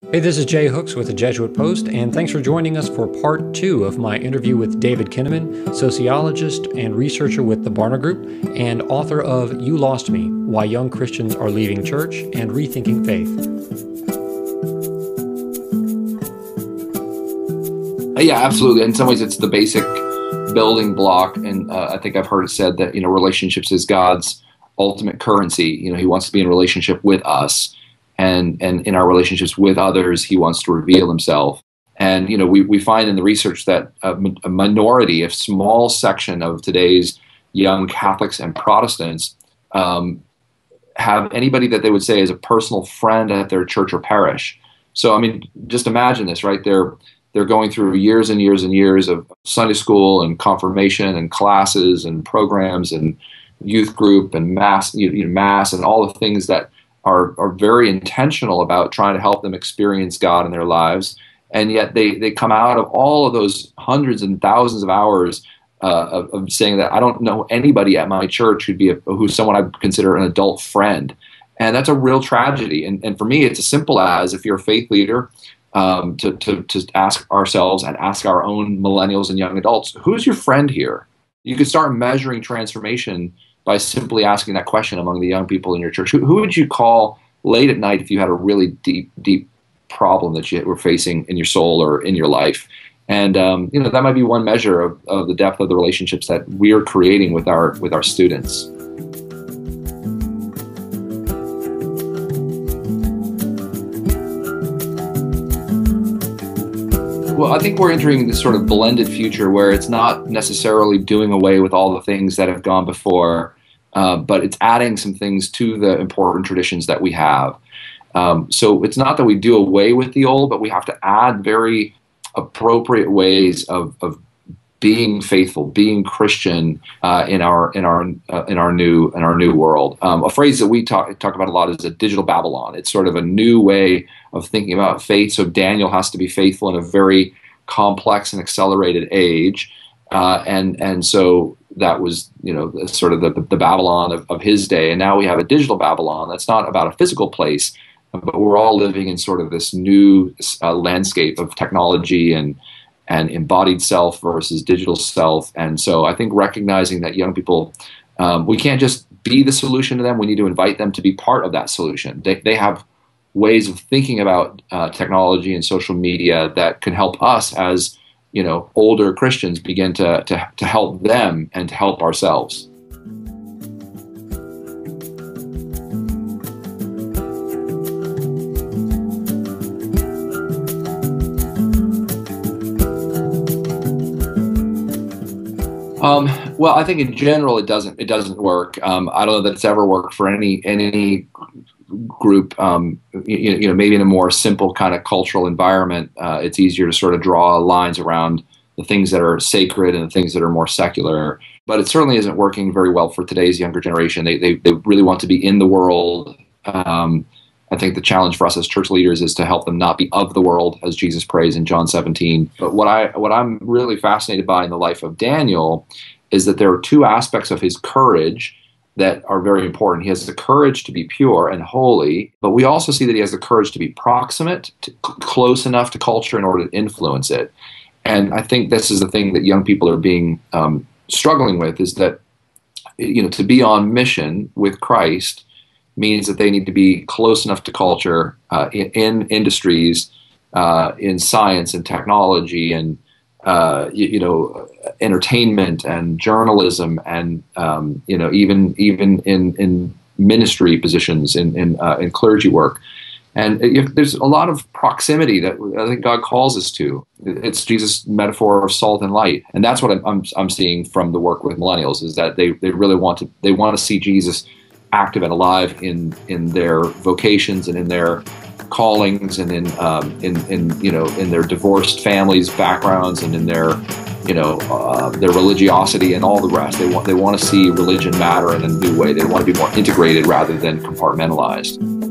Hey, this is Jay Hooks with the Jesuit Post, and thanks for joining us for part 2 of my interview with David Kinnaman, sociologist and researcher with the Barna Group, and author of You Lost Me: Why Young Christians Are Leaving Church and Rethinking Faith. Yeah, absolutely. In some ways, it's the basic building block, and I think I've heard it said that relationships is God's ultimate currency. He wants to be in relationship with us. And in our relationships with others, he wants to reveal himself. And, we find in the research that a minority, a small section of today's young Catholics and Protestants have anybody that they would say is a personal friend at their church or parish. So, just imagine this, right? They're going through years and years and years of Sunday school and confirmation and classes and programs and youth group and mass and all the things that are very intentional about trying to help them experience God in their lives. And yet they come out of all of those hundreds and thousands of hours of saying that I don't know anybody at my church who's someone I'd consider an adult friend. And that's a real tragedy. And for me, it's as simple as, if you're a faith leader, to ask ourselves and ask our own millennials and young adults, who's your friend here? You could start measuring transformation by simply asking that question among the young people in your church. Who would you call late at night if you had a really deep problem that you were facing in your soul or in your life? And that might be one measure of the depth of the relationships that we're creating with our students. Well, I think we're entering this sort of blended future where it's not necessarily doing away with all the things that have gone before, but it's adding some things to the important traditions that we have. So it's not that we do away with the old, but we have to add very appropriate ways of being faithful, being Christian in our new world. A phrase that we talk about a lot is a digital Babylon. It's sort of a new way of thinking about faith. So Daniel has to be faithful in a very complex and accelerated age, and so that was sort of the Babylon of his day. And now we have a digital Babylon that's not about a physical place, but we're all living in sort of this new landscape of technology and embodied self versus digital self. And so I think recognizing that young people, we can't just be the solution to them. We need to invite them to be part of that solution. They have ways of thinking about technology and social media that can help us as older Christians begin to help them and to help ourselves. Well, I think in general it doesn't work. I don't know that it's ever worked for any group. Maybe in a more simple kind of cultural environment, it's easier to sort of draw lines around the things that are sacred and the things that are more secular. But it certainly isn't working very well for today's younger generation. They really want to be in the world. I think the challenge for us as church leaders is to help them not be of the world, as Jesus prays in John 17. But what I'm really fascinated by in the life of Daniel is that there are two aspects of his courage that are very important. He has the courage to be pure and holy, but we also see that he has the courage to be proximate, close enough to culture in order to influence it. And I think this is the thing that young people are being struggling with, is that to be on mission with Christ means that they need to be close enough to culture in industries, in science and technology and entertainment and journalism and even in ministry positions in clergy work. And there's a lot of proximity that I think God calls us to. It's Jesus' metaphor of salt and light, and that's what I'm seeing from the work with millennials, is that they really want to see Jesus active and alive in their vocations and in their callings and in their divorced families' backgrounds and in their religiosity and all the rest. They want to see religion matter in a new way. They want to be more integrated rather than compartmentalized.